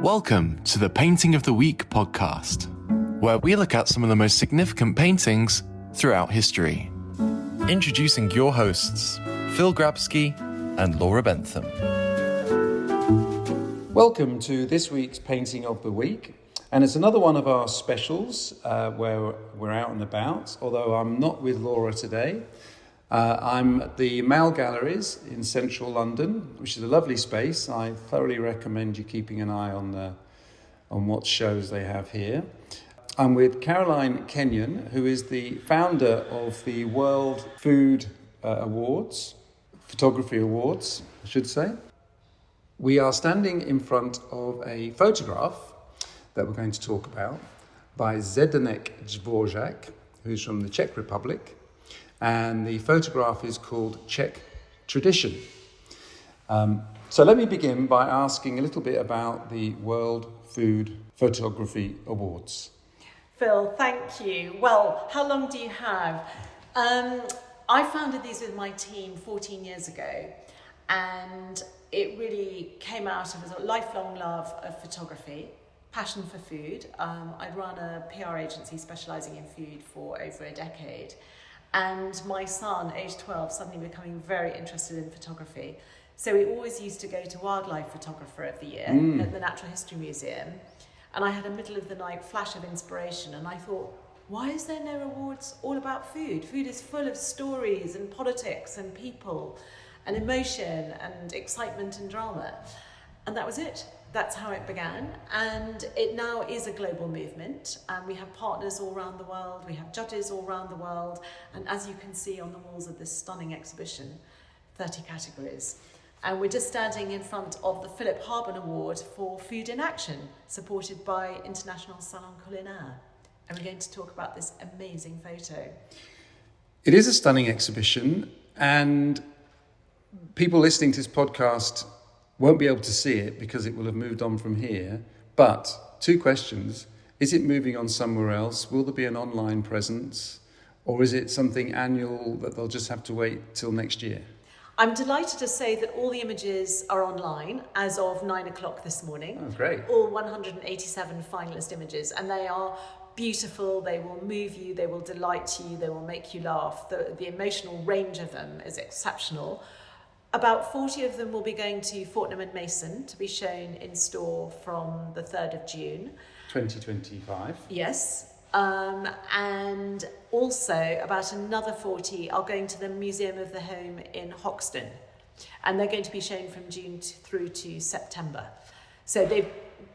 Welcome to the Painting of the Week podcast, where we look at some of the most significant paintings throughout history. Introducing your hosts, Phil Grabsky and Laura Bentham. Welcome to this week's Painting of the Week, and it's another one of our specials where we're out and about, although I'm not with Laura today. I'm at the Mall Galleries in central London, which is a lovely space. I thoroughly recommend you keeping an eye on what shows they have here. I'm with Caroline Kenyon, who is the founder of the World Food Awards, Photography Awards, I should say. We are standing in front of a photograph that we're going to talk about by Zdeněk Dvořák, who's from the Czech Republic. And the photograph is called Czech Tradition. So let me begin by asking a little bit about the World Food Photography Awards. Phil, thank you. Well, how long do you have? I founded these with my team 14 years ago, and it really came out of a lifelong love of photography, passion for food. I'd run a PR agency specialising in food for over a decade. And my son, aged 12, suddenly becoming very interested in photography. So we always used to go to Wildlife Photographer of the Year at the Natural History Museum. And I had a middle of the night flash of inspiration. And I thought, why is there no awards all about food? Food is full of stories and politics and people and emotion and excitement and drama. And that was it. That's how it began, and it now is a global movement, and we have partners all around the world, we have judges all around the world, and as you can see on the walls of this stunning exhibition, 30 categories. And we're just standing in front of the Philip Harbin Award for Food in Action, supported by International Salon Culinaire, and we're going to talk about this amazing photo. It is a stunning exhibition, and people listening to this podcast won't be able to see it because it will have moved on from here. But two questions. Is it moving on somewhere else? Will there be an online presence? Or is it something annual that they'll just have to wait till next year? I'm delighted to say that all the images are online as of 9 o'clock this morning. Oh, great. All 187 finalist images, and they are beautiful, they will move you, they will delight you, they will make you laugh. The emotional range of them is exceptional. About 40 of them will be going to Fortnum & Mason to be shown in store from the 3rd of June. 2025. Yes. And also about another 40 are going to the Museum of the Home in Hoxton. And they're going to be shown from June through to September. So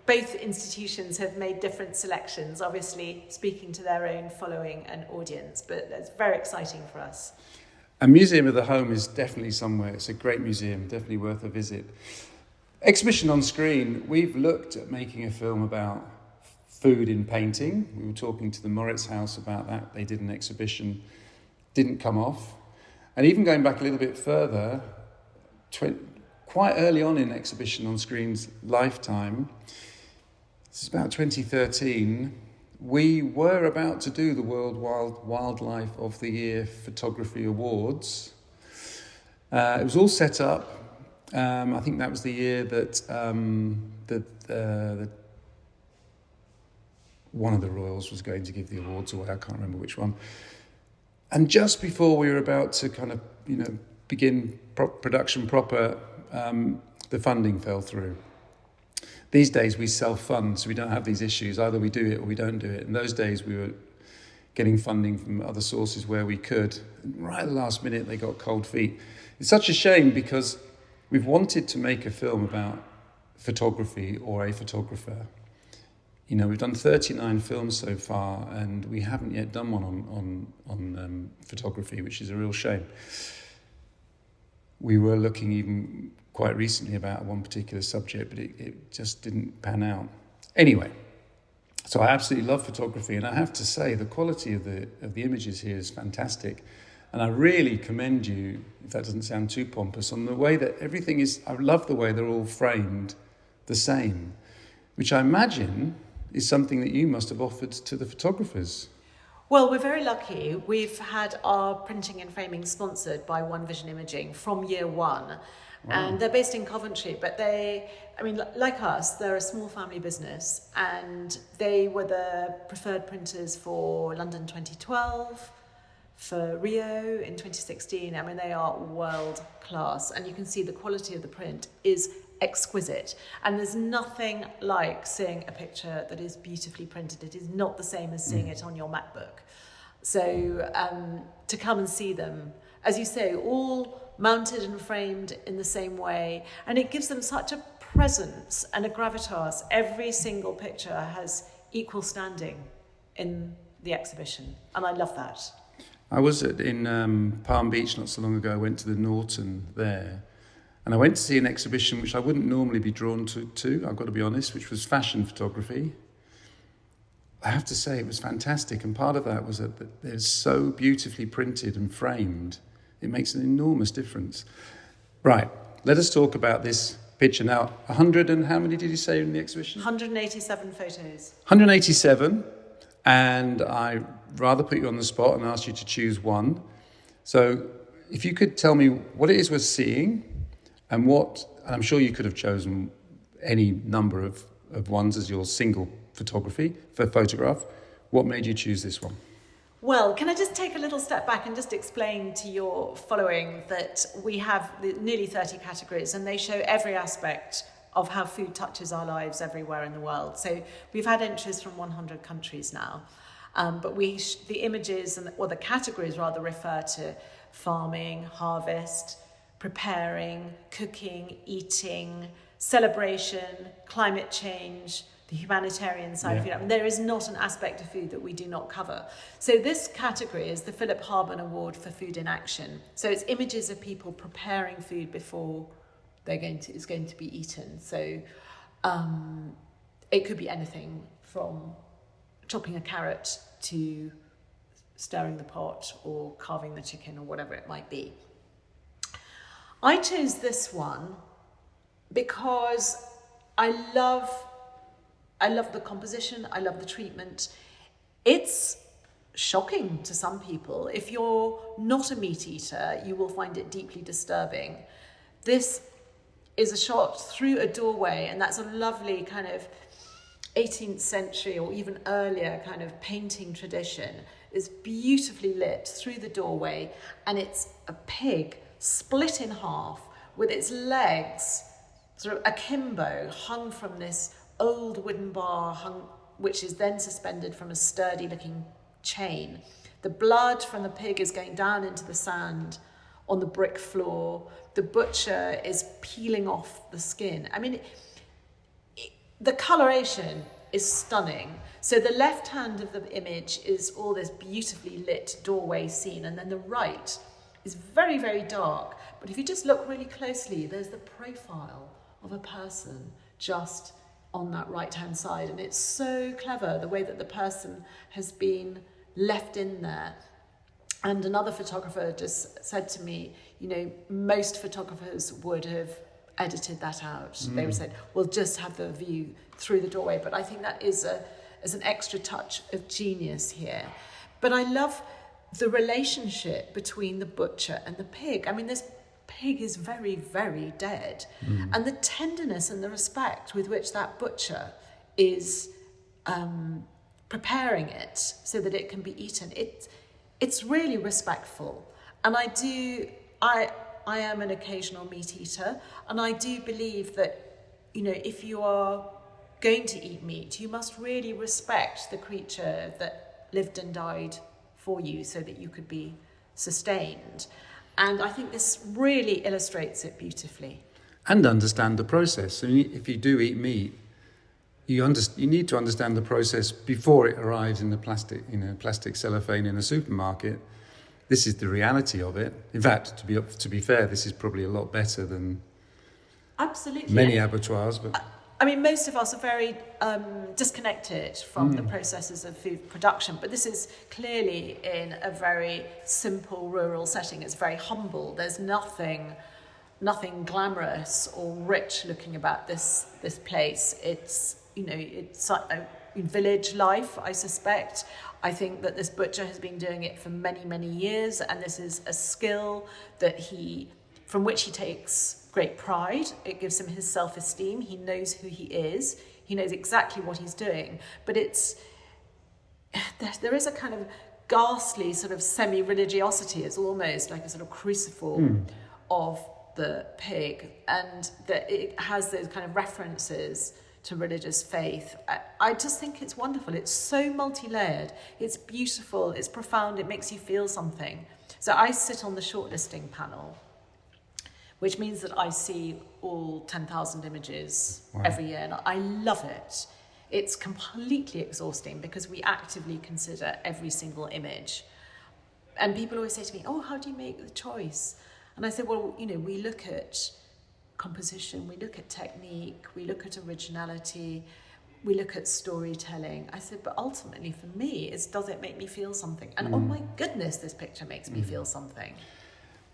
both institutions have made different selections, obviously speaking to their own following and audience, but it's very exciting for us. A Museum of the Home is definitely somewhere. It's a great museum, definitely worth a visit. Exhibition on Screen, we've looked at making a film about food in painting. We were talking to the Moritz House about that. They did an exhibition, didn't come off. And even going back a little bit further, quite early on in Exhibition on Screen's lifetime, this is about 2013, we were about to do the World Wildlife of the Year Photography Awards. It was all set up. I think that was the year that one of the royals was going to give the awards away. I can't remember which one. And just before we were about to kind of, begin production proper, the funding fell through. These days we self-fund, so we don't have these issues. Either we do it or we don't do it. In those days we were getting funding from other sources where we could. Right at the last minute they got cold feet. It's such a shame because we've wanted to make a film about photography or a photographer. We've done 39 films so far and we haven't yet done one on photography, which is a real shame. We were looking even quite recently about one particular subject, but it just didn't pan out. Anyway, so I absolutely love photography, and I have to say the quality of the images here is fantastic. And I really commend you, if that doesn't sound too pompous, on the way that everything is. I love the way they're all framed the same, which I imagine is something that you must have offered to the photographers. Well, we're very lucky. We've had our printing and framing sponsored by One Vision Imaging from year one. And they're based in Coventry, but like us, they're a small family business, and they were the preferred printers for London 2012, for Rio in 2016. I mean, they are world class, and you can see the quality of the print is exquisite. And there's nothing like seeing a picture that is beautifully printed. It is not the same as seeing it on your MacBook. So to come and see them, as you say, all mounted and framed in the same way, and it gives them such a presence and a gravitas. Every single picture has equal standing in the exhibition, and I love that. I was in Palm Beach not so long ago. I went to the Norton there, and I went to see an exhibition which I wouldn't normally be drawn to, I've got to be honest, which was fashion photography. I have to say it was fantastic, and part of that was that they're so beautifully printed and framed. It makes an enormous difference. Right, let us talk about this picture now. 100 and how many did you say in the exhibition? 187 photos. 187, and I rather put you on the spot and ask you to choose one. So if you could tell me what it is we're seeing, and I'm sure you could have chosen any number of ones as your single photograph. What made you choose this one? Well, can I just take a little step back and just explain to your following that we have nearly 30 categories, and they show every aspect of how food touches our lives everywhere in the world. So we've had entries from 100 countries now, but the images or the categories rather refer to farming, harvest, preparing, cooking, eating, celebration, climate change, the humanitarian side of food. I mean, there is not an aspect of food that we do not cover. So this category is the Philip Harben Award for Food in Action. So it's images of people preparing food before it's going to be eaten. So it could be anything from chopping a carrot to stirring the pot or carving the chicken or whatever it might be. I chose this one because I love the composition, I love the treatment. It's shocking to some people. If you're not a meat eater, you will find it deeply disturbing. This is a shot through a doorway, and that's a lovely kind of 18th century or even earlier kind of painting tradition. It's beautifully lit through the doorway, and it's a pig split in half with its legs sort of akimbo, hung from this old wooden bar, which is then suspended from a sturdy looking chain. The blood from the pig is going down into the sand on the brick floor. The butcher is peeling off the skin. I mean, the coloration is stunning. So the left hand of the image is all this beautifully lit doorway scene, and then the right is very, very dark. But if you just look really closely, there's the profile of a person just on that right-hand side. And it's so clever, the way that the person has been left in there. And another photographer just said to me, most photographers would have edited that out. They would have said, we'll just have the view through the doorway. But I think that is an extra touch of genius here. But I love the relationship between the butcher and the pig. I mean, this pig is very, very dead. And the tenderness and the respect with which that butcher is preparing it so that it can be eaten, it's really respectful. And I am an occasional meat eater, and I do believe that, if you are going to eat meat, you must really respect the creature that lived and died for you so that you could be sustained. And I think this really illustrates it beautifully. And understand the process. So if you do eat meat, you need to understand the process before it arrives in the plastic cellophane in a supermarket. This is the reality of it. In fact, to be fair, this is probably a lot better than absolutely many abattoirs. But I mean, most of us are very disconnected from the processes of food production, but this is clearly in a very simple rural setting. It's very humble. There's nothing glamorous or rich looking about this place. It's a village life, I suspect. I think that this butcher has been doing it for many, many years, and this is a skill that he from which he takes great pride. It gives him his self-esteem. He knows who he is. He knows exactly what he's doing. But there is a kind of ghastly sort of semi-religiosity. It's almost like a sort of cruciform of the pig, and that it has those kind of references to religious faith. I just think it's wonderful. It's so multi-layered. It's beautiful. It's profound. It makes you feel something. So I sit on the shortlisting panel, which means that I see all 10,000 images every year, and I love it. It's completely exhausting because we actively consider every single image. And people always say to me, oh, how do you make the choice? And I said, well, we look at composition, we look at technique, we look at originality, we look at storytelling. I said, but ultimately for me, does it make me feel something? And oh my goodness, this picture makes me feel something.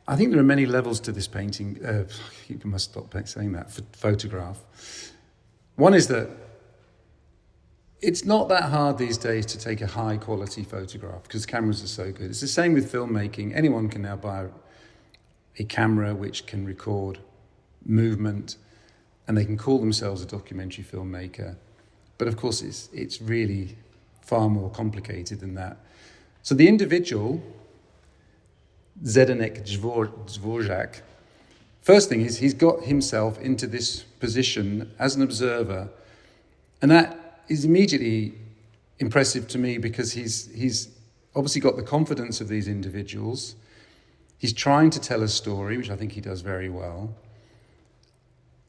I think there are many levels to this painting. You must stop saying that, photograph. One is that it's not that hard these days to take a high quality photograph because cameras are so good. It's the same with filmmaking. Anyone can now buy a camera which can record movement, and they can call themselves a documentary filmmaker. But of course, it's really far more complicated than that. So the individual, Zdeněk Dvořák, first thing is he's got himself into this position as an observer, and that is immediately impressive to me because he's obviously got the confidence of these individuals. He's trying to tell a story, which I think he does very well.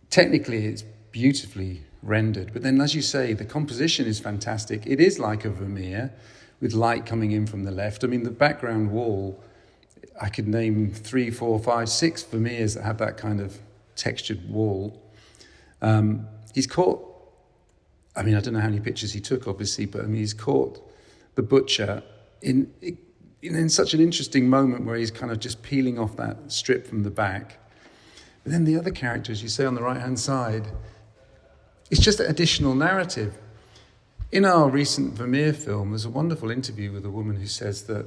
Technically, it's beautifully rendered, but then, as you say, the composition is fantastic. It is like a Vermeer with light coming in from the left. I mean, the background wall, I could name 3, 4, 5, 6 Vermeers that have that kind of textured wall. He's caught, I mean, I don't know how many pictures he took, obviously, but I mean, he's caught the butcher in such an interesting moment where he's kind of just peeling off that strip from the back. But then the other character, as you say, on the right-hand side, it's just an additional narrative. In our recent Vermeer film, there's a wonderful interview with a woman who says that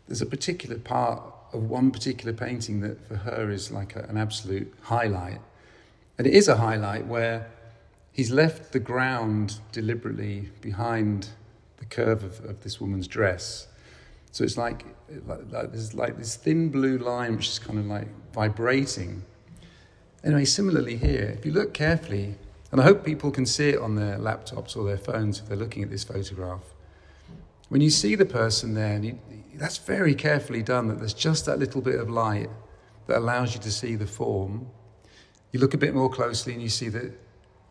there's a particular part of one particular painting that for her is like an absolute highlight. And it is a highlight where he's left the ground deliberately behind the curve of this woman's dress. So it's like there's like this thin blue line which is kind of like vibrating. Anyway, similarly here, if you look carefully, and I hope people can see it on their laptops or their phones if they're looking at this photograph, when you see the person there, and that's very carefully done, that there's just that little bit of light that allows you to see the form. You look a bit more closely and you see that,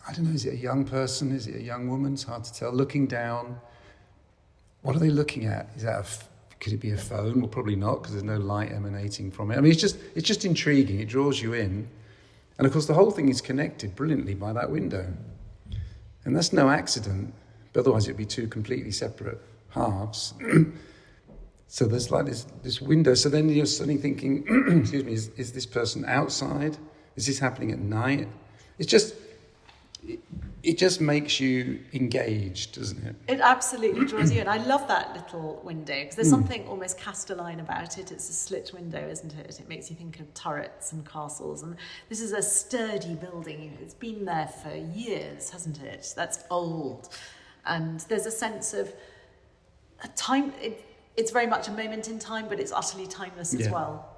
I don't know, is it a young person? Is it a young woman? It's hard to tell. Looking down, what are they looking at? Could it be a phone? Well, probably not, because there's no light emanating from it. I mean, it's just intriguing. It draws you in. And of course, the whole thing is connected brilliantly by that window. And that's no accident, but otherwise it'd be two completely separate halves. So there's like this window. So then you're suddenly thinking, excuse me, is this person outside? Is this happening at night? It just makes you engaged, doesn't it? It absolutely draws you in. I love that little window because there's something almost Castelline about it. It's a slit window, isn't it? It makes you think of turrets and castles. And this is a sturdy building. It's been there for years, hasn't it? That's old. And there's a sense of a time. It's very much a moment in time, but it's utterly timeless as well.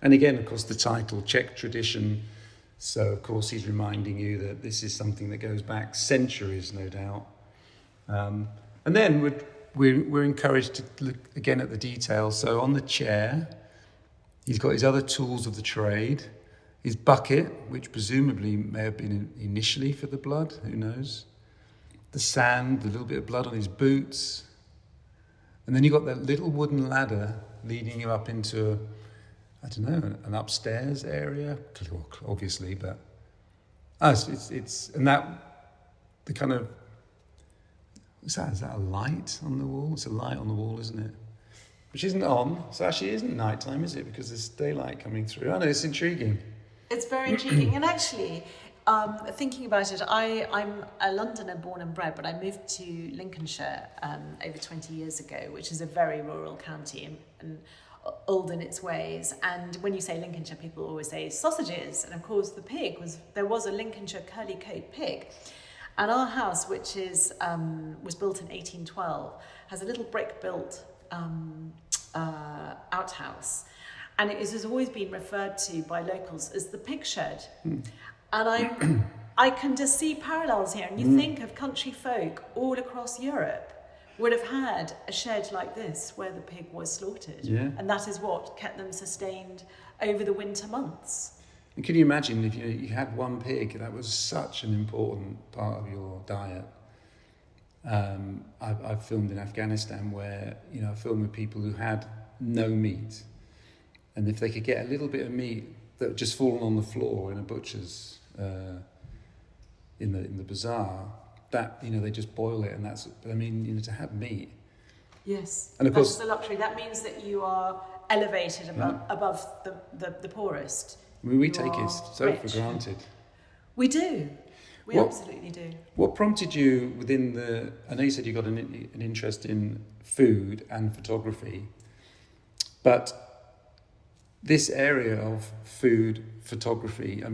And again, of course, the title, Czech tradition. So, of course, he's reminding you that this is something that goes back centuries, no doubt. And then we're encouraged to look again at the details. So on the chair, he's got his other tools of the trade. His bucket, which presumably may have been initially for the blood, who knows? The sand, the little bit of blood on his boots. And then you've got that little wooden ladder leading you up into I don't know, an upstairs area, obviously, but it's and that the kind of is that a light on the wall? It's a light on the wall, isn't it? Which isn't on, so actually it isn't nighttime, is it? Because there's daylight coming through. I know, it's intriguing. It's very intriguing, and actually, thinking about it, I'm a Londoner born and bred, but I moved to Lincolnshire over 20 years ago, which is a very rural county, and old in its ways. And when you say Lincolnshire, people always say sausages. And of course, there was a Lincolnshire curly coat pig. And our house, which was built in 1812, has a little brick-built outhouse. And it has always been referred to by locals as the pig shed. And I can just see parallels here. And you think of country folk all across Europe would have had a shed like this where the pig was slaughtered. Yeah. And that is what kept them sustained over the winter months. And can you imagine if you had one pig, that was such an important part of your diet. I've filmed in Afghanistan where, I filmed with people who had no meat. And if they could get a little bit of meat that had just fallen on the floor in a butcher's, in the bazaar, that, they just boil it, and to have meat. Yes, and of course, that's the luxury. That means that you are elevated above the poorest. I mean, we take it so rich. For granted. We do. We absolutely do. What prompted you within I know you said you got an interest in food and photography, but this area of food photography,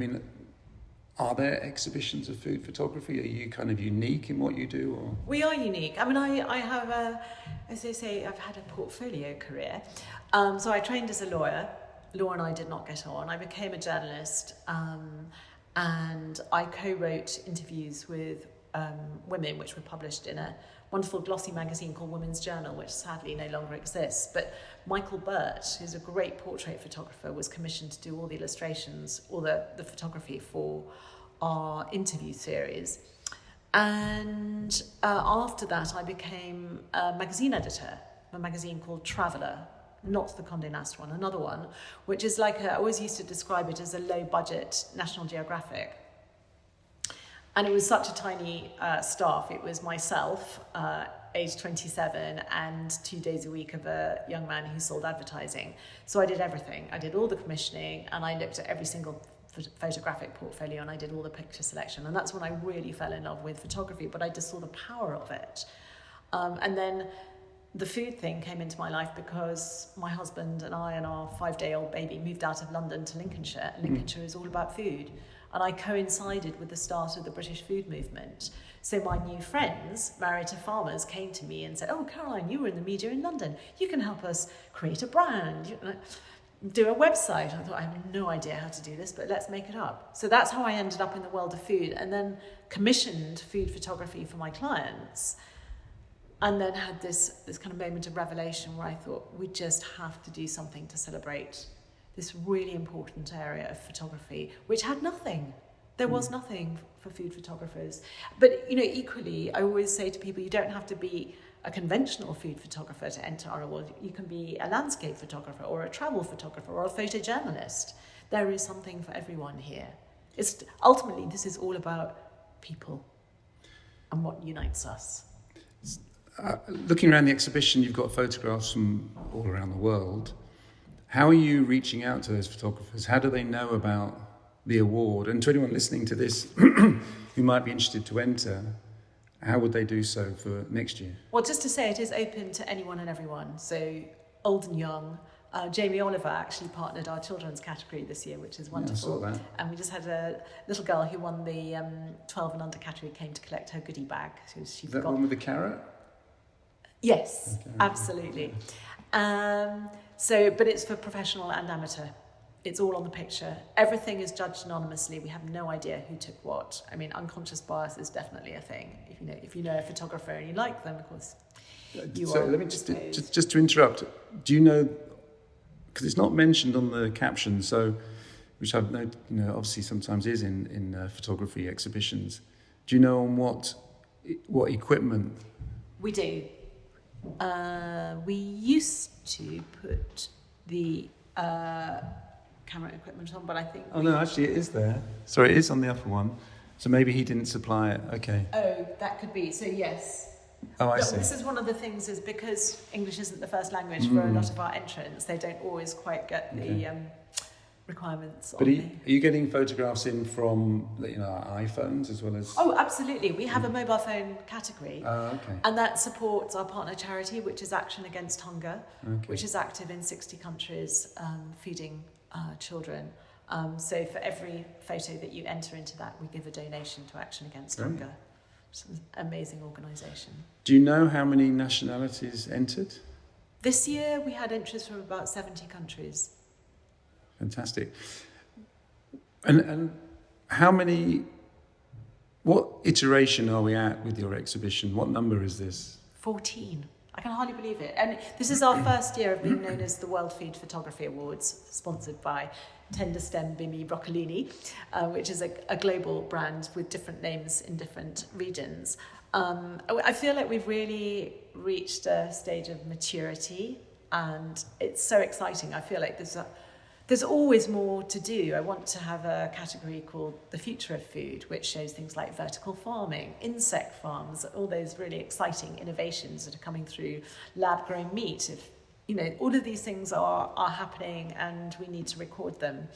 are there exhibitions of food photography? Are you kind of unique in what you do? Or? We are unique. I have, as they say, I've had a portfolio career. So I trained as a lawyer. Law and I did not get on. I became a journalist, and I co-wrote interviews with women, which were published in a wonderful glossy magazine called Women's Journal, which sadly no longer exists. But Michael Burt, who's a great portrait photographer, was commissioned to do all the illustrations, all the photography for our interview series. And after that, I became a magazine editor, a magazine called Traveller, not the Condé Nast one, another one, which is I always used to describe it as a low-budget National Geographic. And it was such a tiny staff. It was myself, age 27, and 2 days a week of a young man who sold advertising. So I did everything. I did all the commissioning, and I looked at every single photographic portfolio, and I did all the picture selection. And that's when I really fell in love with photography, but I just saw the power of it. And then the food thing came into my life because my husband and I and our 5-day-old baby moved out of London to Lincolnshire, and Lincolnshire is all about food. And I coincided with the start of the British food movement. So my new friends, married to farmers, came to me and said, "Oh, Caroline, you were in the media in London. You can help us create a brand, do a website." I thought, I have no idea how to do this, but let's make it up. So that's how I ended up in the world of food, and then commissioned food photography for my clients. And then had this kind of moment of revelation where I thought, we just have to do something to celebrate this really important area of photography, which had nothing. There was nothing for food photographers. But, equally, I always say to people, you don't have to be a conventional food photographer to enter our world. You can be a landscape photographer or a travel photographer or a photojournalist. There is something for everyone here. Ultimately, this is all about people and what unites us. Looking around the exhibition, you've got photographs from all around the world. How are you reaching out to those photographers? How do they know about the award? And to anyone listening to this who might be interested to enter, how would they do so for next year? Well, just to say, it is open to anyone and everyone, so old and young. Jamie Oliver actually partnered our children's category this year, which is wonderful. Yeah, I saw that. And we just had a little girl who won the 12 and under category, came to collect her goodie bag. Is that one with the carrot? Yes, okay. Absolutely. But it's for professional and amateur. It's all on the picture. Everything is judged anonymously. We have no idea who took what. Unconscious bias is definitely a thing. If you know a photographer and you like them, of course, you are. So let me just to interrupt. Do you know? Because it's not mentioned on the caption. So, which I've known, obviously sometimes is in photography exhibitions. Do you know on what equipment? We do. We used to put the camera equipment on, but I think... Oh, no, actually it is there. Sorry, it is on the upper one. So maybe he didn't supply it. Okay. Oh, that could be. So, yes. Oh, I see. This is one of the things, is because English isn't the first language for a lot of our entrants, they don't always quite get the requirements. But are you getting photographs in from iPhones as well as? Oh, absolutely. We have a mobile phone category. Okay. And that supports our partner charity, which is Action Against Hunger, which is active in 60 countries, feeding children. So for every photo that you enter into that, we give a donation to Action Against Hunger. It's an amazing organisation. Do you know how many nationalities entered? This year we had entries from about 70 countries. Fantastic. And what iteration are we at with your exhibition? What number is this? 14. I can hardly believe it. And this is our first year of being known as the World Food Photography Awards, sponsored by Tender Stem Bimmy Broccolini, which is a global brand with different names in different regions. I feel like we've really reached a stage of maturity, and it's so exciting. I feel like there's always more to do. I want to have a category called The Future of Food, which shows things like vertical farming, insect farms, all those really exciting innovations that are coming through lab-grown meat. All of these things are happening, and we need to record them.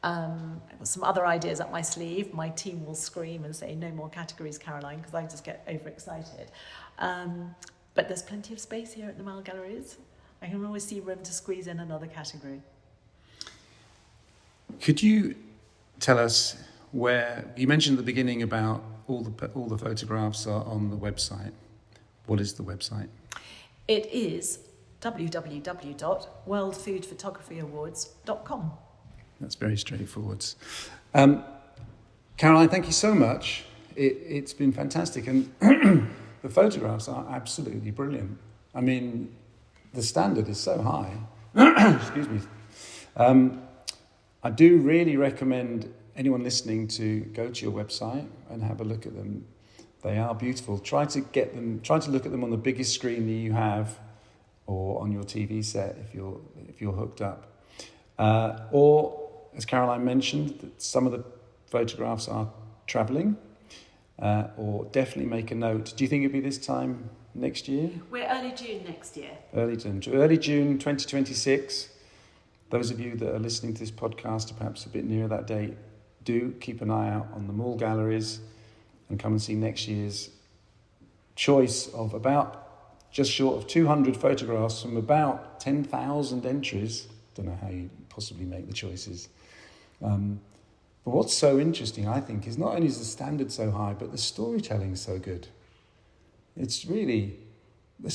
I've got some other ideas up my sleeve. My team will scream and say, no more categories, Caroline, because I just get overexcited. But there's plenty of space here at the Mal Galleries. I can always see room to squeeze in another category. Could you tell us where, you mentioned at the beginning about all the photographs are on the website. What is the website? It is www.worldfoodphotography.com. That's very straightforward. Caroline, thank you so much. It's been fantastic, and the photographs are absolutely brilliant. I mean, the standard is so high. Excuse me. I do really recommend anyone listening to go to your website and have a look at them. They are beautiful. Try to look at them on the biggest screen that you have, or on your TV set if you're hooked up. Or, as Caroline mentioned, that some of the photographs are travelling. Or definitely make a note. Do you think it'll be this time next year? We're early June next year. Early June 2026. Those of you that are listening to this podcast are perhaps a bit nearer that date, do keep an eye out on the Mall Galleries and come and see next year's choice of about just short of 200 photographs from about 10,000 entries. Don't know how you possibly make the choices. But what's so interesting, I think, is not only is the standard so high, but the storytelling is so good. There's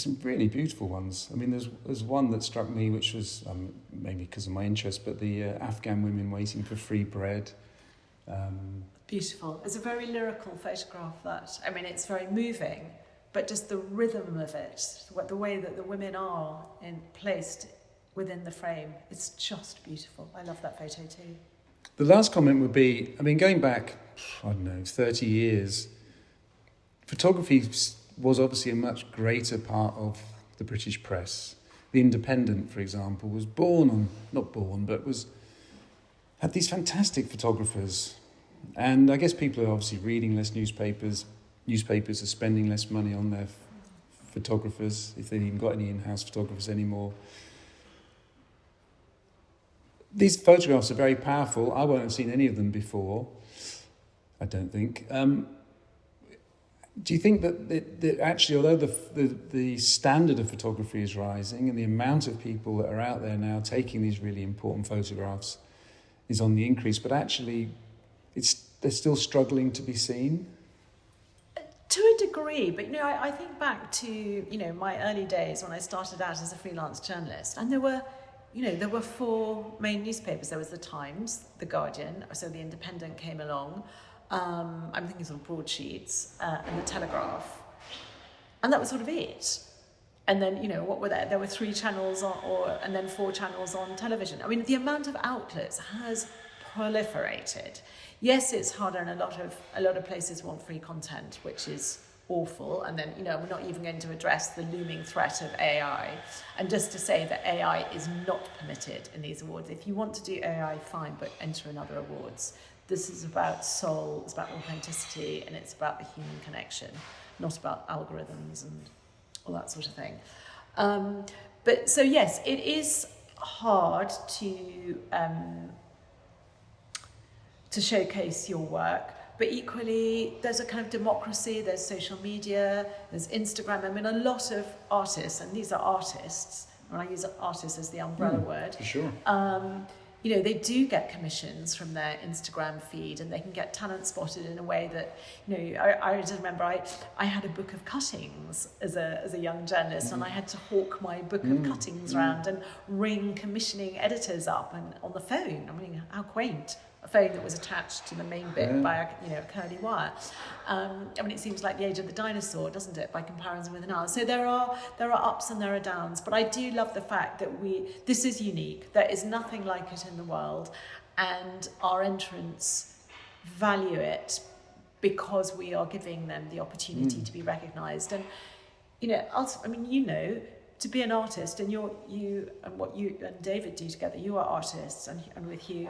some really beautiful ones. I mean, there's one that struck me, which was maybe because of my interest, but the Afghan women waiting for free bread. Beautiful. It's a very lyrical photograph, that. I mean, it's very moving, but just the rhythm of it, the way that the women are placed within the frame, it's just beautiful. I love that photo too. The last comment would be, I mean, going back, 30 years, photography was obviously a much greater part of the British press. The Independent, for example, was had these fantastic photographers. And I guess people are obviously reading less newspapers. Newspapers are spending less money on their photographers, if they've even got any in-house photographers anymore. These photographs are very powerful. I won't have seen any of them before, I don't think. Do you think that actually, although the standard of photography is rising and the amount of people that are out there now taking these really important photographs is on the increase, but actually they're still struggling to be seen? To a degree, but I think back to my early days when I started out as a freelance journalist, and there were 4 main newspapers. There was the Times, the Guardian, so the Independent came along. I'm thinking sort of broadsheets, and the Telegraph, and that was sort of it. And then what were there? There were 3 channels and then 4 channels on television. I mean, the amount of outlets has proliferated. Yes, it's harder, and a lot of places want free content, which is awful. And then we're not even going to address the looming threat of AI. And just to say that AI is not permitted in these awards. If you want to do AI, fine, but enter in other awards. This is about soul, it's about authenticity, and it's about the human connection, not about algorithms and all that sort of thing. But so yes, it is hard to to showcase your work. But equally, there's a kind of democracy, there's social media, there's Instagram. I mean, a lot of artists, and these are artists, and I use artists as the umbrella word. For sure. You know, they do get commissions from their Instagram feed, and they can get talent spotted in a way that, you know, I just remember I had a book of cuttings as a young journalist, and I had to hawk my book of cuttings around and ring commissioning editors up and on the phone. I mean, how quaint. A phone that was attached to the main bit by a curly wire. I mean, it seems like the age of the dinosaur, doesn't it, by comparison with now? So there are ups and there are downs, but I do love the fact that this is unique. There is nothing like it in the world, and our entrants value it because we are giving them the opportunity to be recognised. And you know, to be an artist, and you and what you and David do together, you are artists, and with Hugh.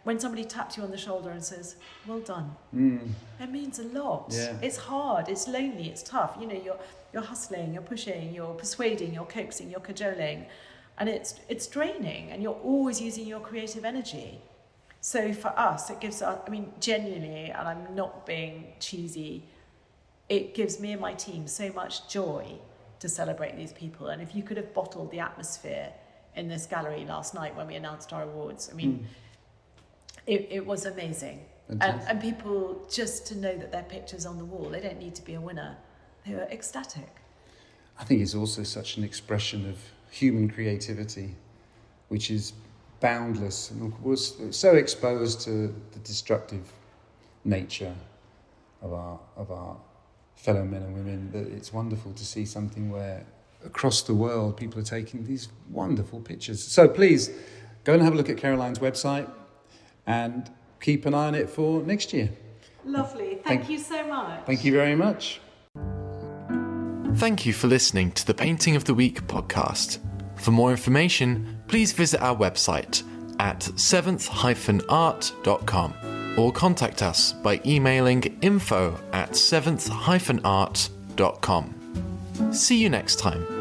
When somebody taps you on the shoulder and says, "Well done," it means a lot. Yeah. It's hard, it's lonely, it's tough. You know, you're hustling, you're pushing, you're persuading, you're coaxing, you're cajoling, and it's draining. And you're always using your creative energy. So for us, it gives us. I mean, genuinely, and I'm not being cheesy, it gives me and my team so much joy to celebrate these people. And if you could have bottled the atmosphere in this gallery last night when we announced our awards, I mean, it was amazing. And people, just to know that their picture's on the wall, they don't need to be a winner. They were ecstatic. I think it's also such an expression of human creativity, which is boundless, and was so exposed to the destructive nature of our fellow men and women that it's wonderful to see something where across the world people are taking these wonderful pictures. So please go and have a look at Caroline's website and keep an eye on it for next year. Lovely. Thank you so much. Thank you very much. Thank you for listening to the Painting of the Week podcast. For more information, please visit our website at seventh-art.com or contact us by emailing info@seventh-art.com. See you next time.